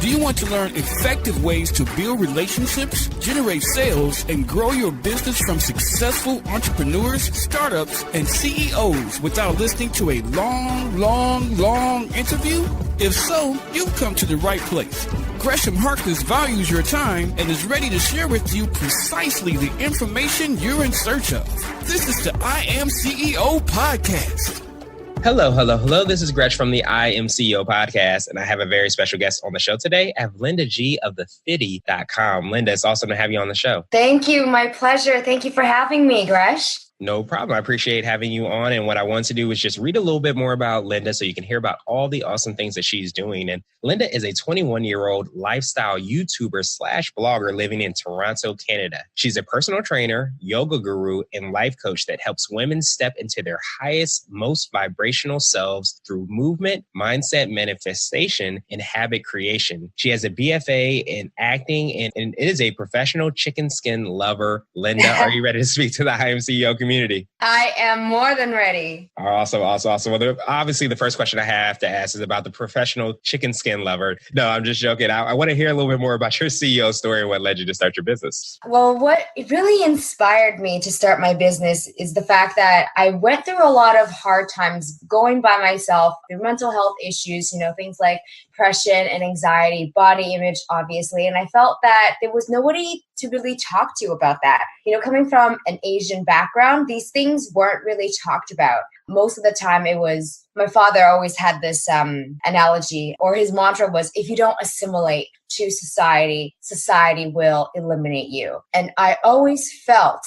Do you want to learn effective ways to build relationships, generate sales, and grow your business from successful entrepreneurs, startups, and CEOs without listening to a long interview? If so, you've come to the right place. Gresham Harkless values your time and is ready to share with you precisely the information you're in search of. This is the IAM135 podcast. Hello. This is Gretch from the IAM135 podcast, and I have a very special guest on the show today. I have Linda G of thefitty.com. Linda, it's awesome to have you on the show. Thank you. My pleasure. Thank you for having me, Gresh. No problem. I appreciate having you on. And what I want to do is just read a little bit more about Linda so you can hear about all the awesome things that she's doing. And Linda is a 21-year-old lifestyle YouTuber / blogger living in Toronto, Canada. She's a personal trainer, yoga guru, and life coach that helps women step into their highest, most vibrational selves through movement, mindset, manifestation, and habit creation. She has a BFA in acting and is a professional chicken skin lover. Linda, are you ready to speak to the IAM community? I am more than ready. Awesome. Well, obviously, the first question I have to ask is about the professional chicken skin lover. No, I'm just joking. I want to hear a little bit more about your CEO story and what led you to start your business. Well, what really inspired me to start my business is the fact that I went through a lot of hard times going by myself through mental health issues, things like depression and anxiety, body image, obviously. And I felt that there was nobody to really talk to about that. Coming from an Asian background, these things weren't really talked about. Most of the time it was, my father always had this analogy, or his mantra was, if you don't assimilate to society, society will eliminate you. And I always felt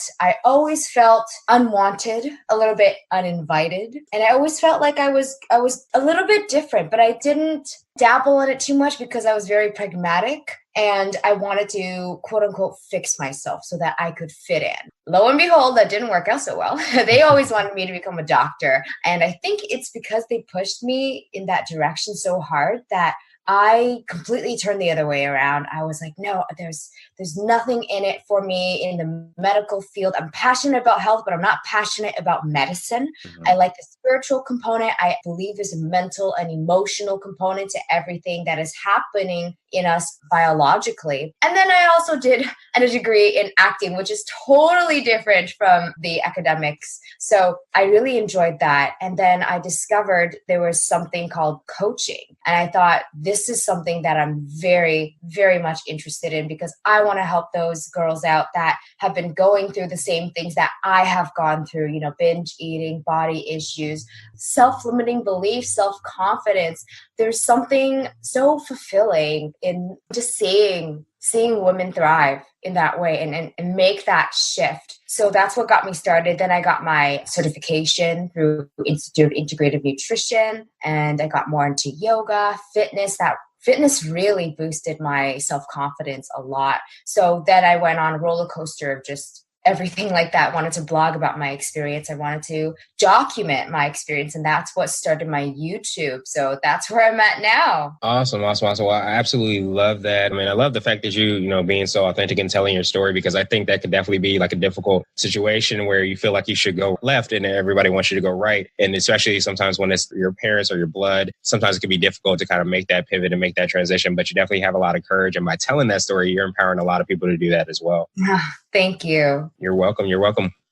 unwanted, a little bit uninvited. And I always felt like I was a little bit different, but I didn't dabble in it too much because I was very pragmatic. And I wanted to, quote unquote, fix myself so that I could fit in. Lo and behold, that didn't work out so well. They always wanted me to become a doctor. And I think it's because they pushed me in that direction so hard that I completely turned the other way around. I was like, no, there's nothing in it for me in the medical field. I'm passionate about health, but I'm not passionate about medicine. Mm-hmm. I like the spiritual component. I believe there's a mental and emotional component to everything that is happening in us biologically. And then I also did a degree in acting, which is totally different from the academics. So I really enjoyed that. And then I discovered there was something called coaching. And I thought, this is something that I'm very, very much interested in because I want to help those girls out that have been going through the same things that I have gone through, binge eating, body issues, self-limiting beliefs, self-confidence. There's something so fulfilling in just seeing women thrive in that way and make that shift. So that's what got me started. Then I got my certification through Institute of Integrative Nutrition, and I got more into yoga, fitness. That fitness really boosted my self-confidence a lot. So then I went on a roller coaster of just everything like that. I wanted to blog about my experience. I wanted to document my experience. And that's what started my YouTube. So that's where I'm at now. Awesome. Well, I absolutely love that. I mean, I love the fact that you being so authentic and telling your story, because I think that could definitely be like a difficult situation where you feel like you should go left and everybody wants you to go right. And especially sometimes when it's your parents or your blood, sometimes it can be difficult to kind of make that pivot and make that transition. But you definitely have a lot of courage. And by telling that story, you're empowering a lot of people to do that as well. Thank you. You're welcome.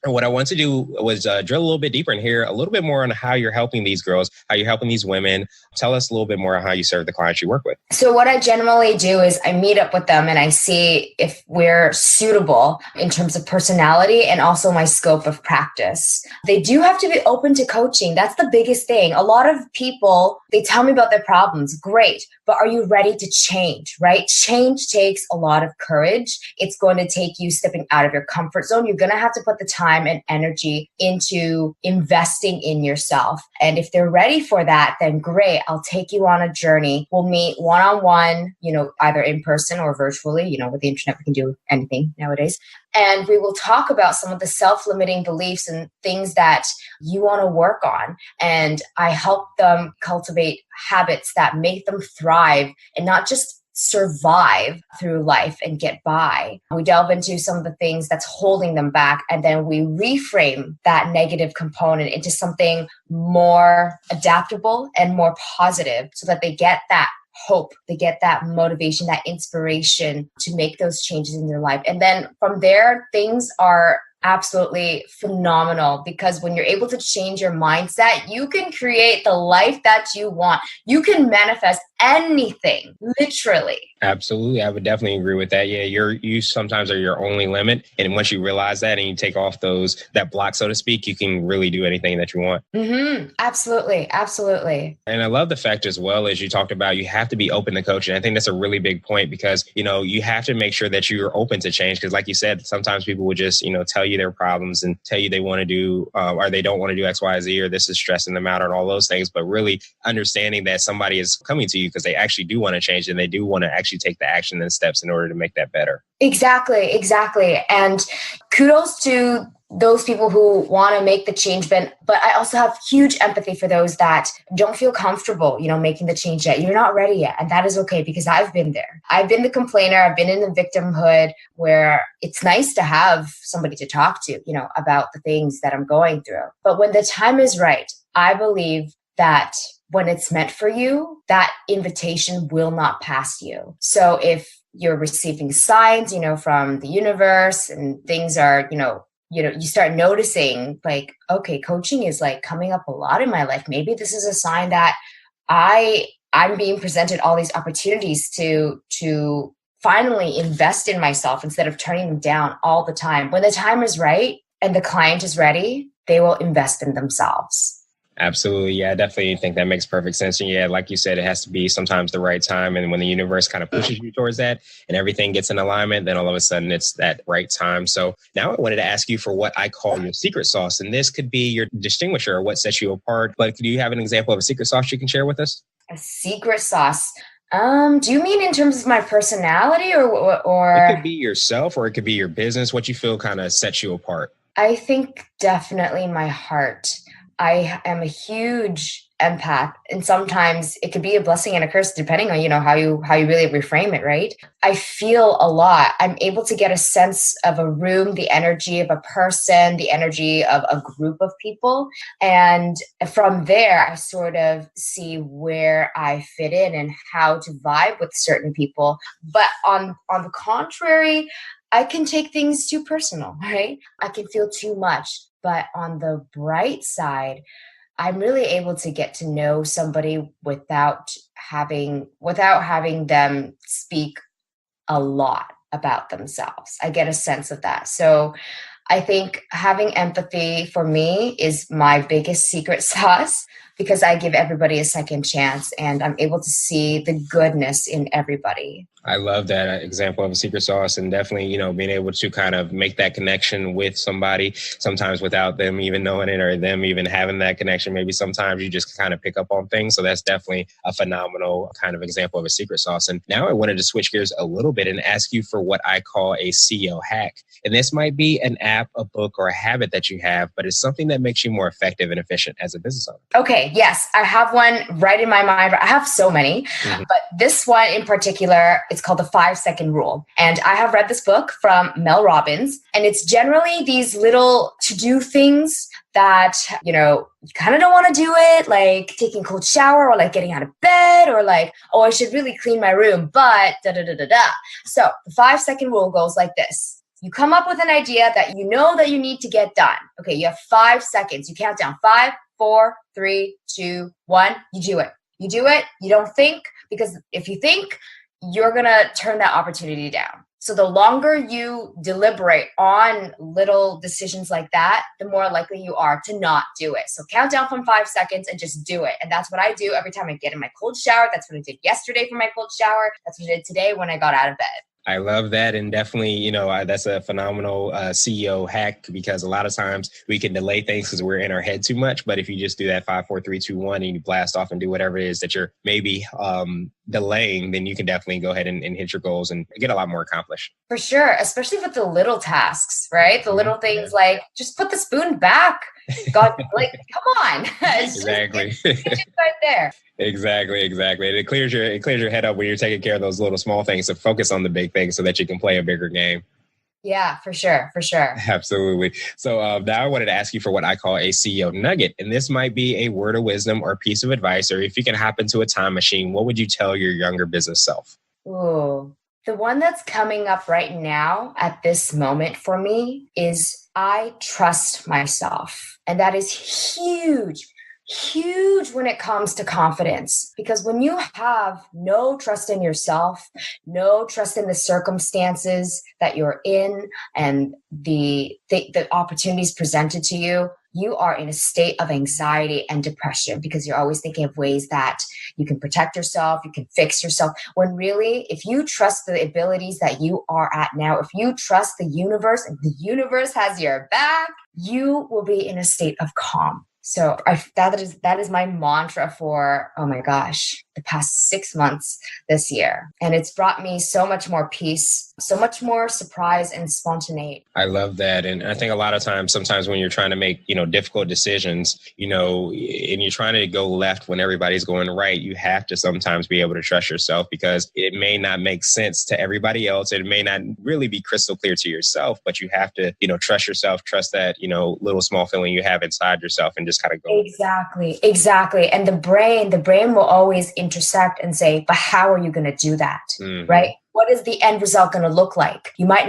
And what I want to do was drill a little bit deeper and hear a little bit more on how you're helping these girls, how you're helping these women. Tell us a little bit more on how you serve the clients you work with. So what I generally do is I meet up with them and I see if we're suitable in terms of personality and also my scope of practice. They do have to be open to coaching. That's the biggest thing. A lot of people, they tell me about their problems. Great. But are you ready to change, right? Change takes a lot of courage. It's going to take you stepping out of your comfort zone. You're going to have to put the time and energy into investing in yourself. And if they're ready for that, then great. I'll take you on a journey. We'll meet one-on-one, either in person or virtually. With the internet, we can do anything nowadays. And we will talk about some of the self-limiting beliefs and things that you want to work on. And I help them cultivate habits that make them thrive and not just survive through life and get by. We delve into some of the things that's holding them back, and then we reframe that negative component into something more adaptable and more positive so that they get that hope. They get that motivation, that inspiration to make those changes in their life. And then from there, things are absolutely phenomenal, because when you're able to change your mindset, you can create the life that you want. You can manifest anything, literally. Absolutely. I would definitely agree with that. Yeah, you sometimes are your only limit. And once you realize that and you take off that block, so to speak, you can really do anything that you want. Mm-hmm. Absolutely. Absolutely. And I love the fact as well, as you talked about, you have to be open to coaching. I think that's a really big point, because, you have to make sure that you're open to change. Because like you said, sometimes people will just, tell you their problems and tell you they want to do, or they don't want to do X, Y, Z, or this is stressing them out and all those things. But really understanding that somebody is coming to you because they actually do want to change, and they do want to actually take the action and steps in order to make that better. Exactly. And kudos to those people who want to make the change, but I also have huge empathy for those that don't feel comfortable, making the change yet. You're not ready yet. And that is okay, because I've been there. I've been the complainer. I've been in the victimhood, where it's nice to have somebody to talk to, about the things that I'm going through. But when the time is right, I believe that when it's meant for you, that invitation will not pass you. So if you're receiving signs, from the universe, and things are, you start noticing like, okay, coaching is like coming up a lot in my life. Maybe this is a sign that I'm being presented all these opportunities to finally invest in myself instead of turning them down all the time. When the time is right and the client is ready, they will invest in themselves. Absolutely. Yeah, I definitely think that makes perfect sense. And yeah, like you said, it has to be sometimes the right time. And when the universe kind of pushes you towards that and everything gets in alignment, then all of a sudden it's that right time. So now I wanted to ask you for what I call your secret sauce. And this could be your distinguisher or what sets you apart. But do you have an example of a secret sauce you can share with us? A secret sauce. Do you mean in terms of my personality or? It could be yourself, or it could be your business, what you feel kind of sets you apart. I think definitely my heart. I am a huge empath, and sometimes it could be a blessing and a curse depending on, how you really reframe it, right? I feel a lot. I'm able to get a sense of a room, the energy of a person, the energy of a group of people. And from there, I sort of see where I fit in and how to vibe with certain people. But on the contrary, I can take things too personal, right? I can feel too much. But on the bright side, I'm really able to get to know somebody without having them speak a lot about themselves. I get a sense of that. So I think having empathy for me is my biggest secret sauce, because I give everybody a second chance and I'm able to see the goodness in everybody. I love that example of a secret sauce, and definitely, being able to kind of make that connection with somebody, sometimes without them even knowing it or them even having that connection. Maybe sometimes you just kind of pick up on things. So that's definitely a phenomenal kind of example of a secret sauce. And now I wanted to switch gears a little bit and ask you for what I call a CEO hack. And this might be an app, a book, or a habit that you have, but it's something that makes you more effective and efficient as a business owner. Okay, yes, I have one right in my mind. I have so many, but this one in particular, it's called the 5-second rule. And I have read this book from Mel Robbins, and it's generally these little to-do things that, you kind of don't want to do it, like taking a cold shower or like getting out of bed or like, oh, I should really clean my room, but da-da-da-da-da. So the 5-second rule goes like this. You come up with an idea that you know that you need to get done. Okay, you have 5 seconds. You count down 5, 4, 3, 2, 1. You do it. You do it. You don't think, because if you think, you're going to turn that opportunity down. So the longer you deliberate on little decisions like that, the more likely you are to not do it. So count down from 5 seconds and just do it. And that's what I do every time I get in my cold shower. That's what I did yesterday for my cold shower. That's what I did today when I got out of bed. I love that. And definitely, that's a phenomenal CEO hack, because a lot of times we can delay things because we're in our head too much. But if you just do that 5, 4, 3, 2, 1, and you blast off and do whatever it is that you're maybe delaying, then you can definitely go ahead and hit your goals and get a lot more accomplished. For sure. Especially with the little tasks, right? The little things like just put the spoon back. God, like, come on. Exactly. Just right there. Exactly. And it clears your head up when you're taking care of those little small things, to focus on the big things so that you can play a bigger game. Yeah, for sure. For sure. Absolutely. So now I wanted to ask you for what I call a CEO nugget. And this might be a word of wisdom or a piece of advice, or if you can hop into a time machine, what would you tell your younger business self? Ooh, the one that's coming up right now at this moment for me is I trust myself. And that is huge, huge when it comes to confidence. Because when you have no trust in yourself, no trust in the circumstances that you're in and the opportunities presented to you, you are in a state of anxiety and depression because you're always thinking of ways that you can protect yourself, you can fix yourself. When really, if you trust the abilities that you are at now, if you trust the universe and the universe has your back, you will be in a state of calm. So that is my mantra for, oh my gosh, the past 6 months this year. And it's brought me so much more peace, so much more surprise and spontaneity. I love that. And I think a lot of times, sometimes when you're trying to make, difficult decisions, and you're trying to go left when everybody's going right, you have to sometimes be able to trust yourself because it may not make sense to everybody else. It may not really be crystal clear to yourself, but you have to, trust yourself, trust that, little small feeling you have inside yourself and just kind of go. Exactly. And the brain will always intersect and say, but how are you going to do that? Mm-hmm. Right? What is the end result going to look like? You might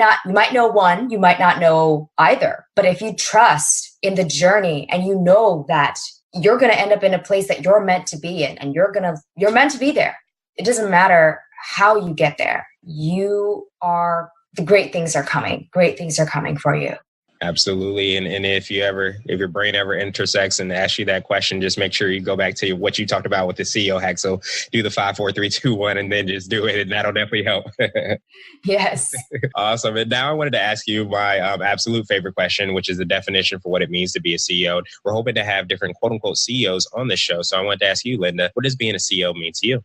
know one, you might not know either. But if you trust in the journey and you know that you're going to end up in a place that you're meant to be in and you're meant to be there. It doesn't matter how you get there. The great things are coming. Great things are coming for you. Absolutely. And if your brain ever intersects and asks you that question, just make sure you go back to what you talked about with the CEO hack. So do the 5, 4, 3, 2, 1, and then just do it. And that'll definitely help. Yes. Awesome. And now I wanted to ask you my absolute favorite question, which is the definition for what it means to be a CEO. We're hoping to have different quote unquote CEOs on this show. So I wanted to ask you, Linda, what does being a CEO mean to you?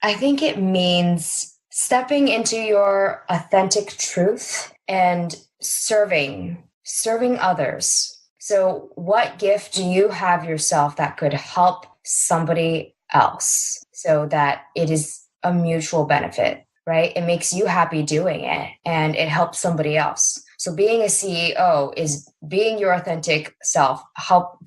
I think it means stepping into your authentic truth and serving others. So what gift do you have yourself that could help somebody else so that it is a mutual benefit, right? It makes you happy doing it and it helps somebody else. So being a CEO is being your authentic self,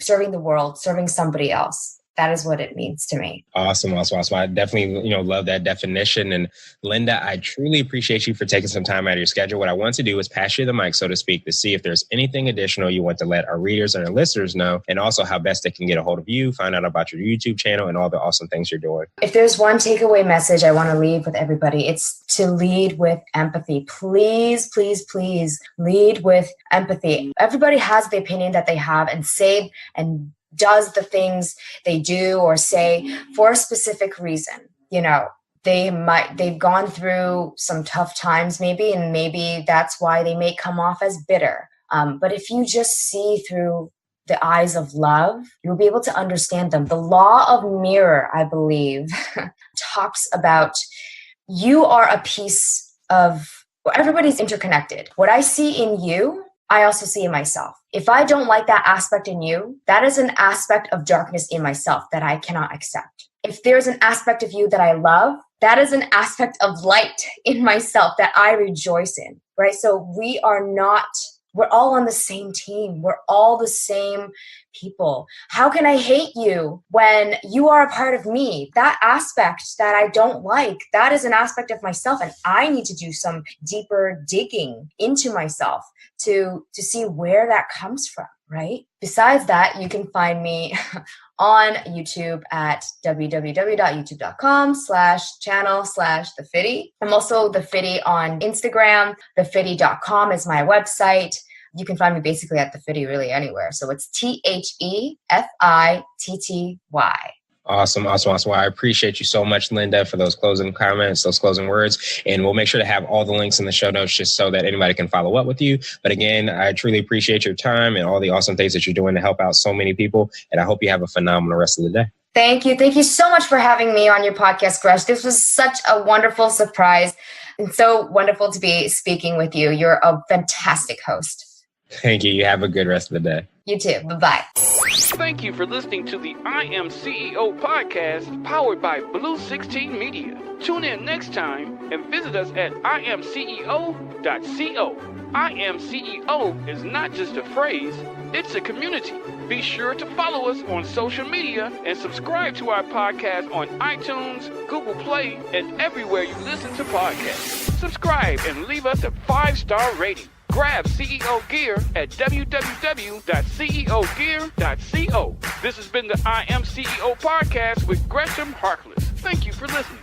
serving the world, serving somebody else. That is what it means to me. Awesome. I definitely, love that definition. And Linda, I truly appreciate you for taking some time out of your schedule. What I want to do is pass you the mic, so to speak, to see if there's anything additional you want to let our readers and our listeners know, and also how best they can get a hold of you, find out about your YouTube channel and all the awesome things you're doing. If there's one takeaway message I want to leave with everybody, it's to lead with empathy. Please, please, please lead with empathy. Everybody has the opinion that they have and say and does the things they do or say for a specific reason. They've gone through some tough times maybe, and maybe that's why they may come off as bitter. But if you just see through the eyes of love, you'll be able to understand them. The law of mirror, I believe, talks about you are a piece of, everybody's interconnected. What I see in you, I also see in myself. If I don't like that aspect in you, that is an aspect of darkness in myself that I cannot accept. If there's an aspect of you that I love, that is an aspect of light in myself that I rejoice in, right? So we're all on the same team. We're all the same people. How can I hate you when you are a part of me? That aspect that I don't like, that is an aspect of myself. And I need to do some deeper digging into myself to see where that comes from, right? Besides that, you can find me on YouTube at www.youtube.com/channel/thefitty. I'm also the Fitty on Instagram. Thefitty.com is my website. You can find me basically at The Fitty really anywhere. So it's TheFitty. Awesome. Well, I appreciate you so much, Linda, for those closing comments, those closing words. And we'll make sure to have all the links in the show notes just so that anybody can follow up with you. But again, I truly appreciate your time and all the awesome things that you're doing to help out so many people. And I hope you have a phenomenal rest of the day. Thank you. Thank you so much for having me on your podcast, Gresh. This was such a wonderful surprise and so wonderful to be speaking with you. You're a fantastic host. Thank you. You have a good rest of the day. You too. Bye-bye. Thank you for listening to the I Am CEO podcast powered by Blue 16 Media. Tune in next time and visit us at IAM135.co. I Am CEO is not just a phrase, it's a community. Be sure to follow us on social media and subscribe to our podcast on iTunes, Google Play, and everywhere you listen to podcasts. Subscribe and leave us a 5-star rating. Grab CEO Gear at www.ceogear.co. This has been the I Am CEO podcast with Gresham Harkless. Thank you for listening.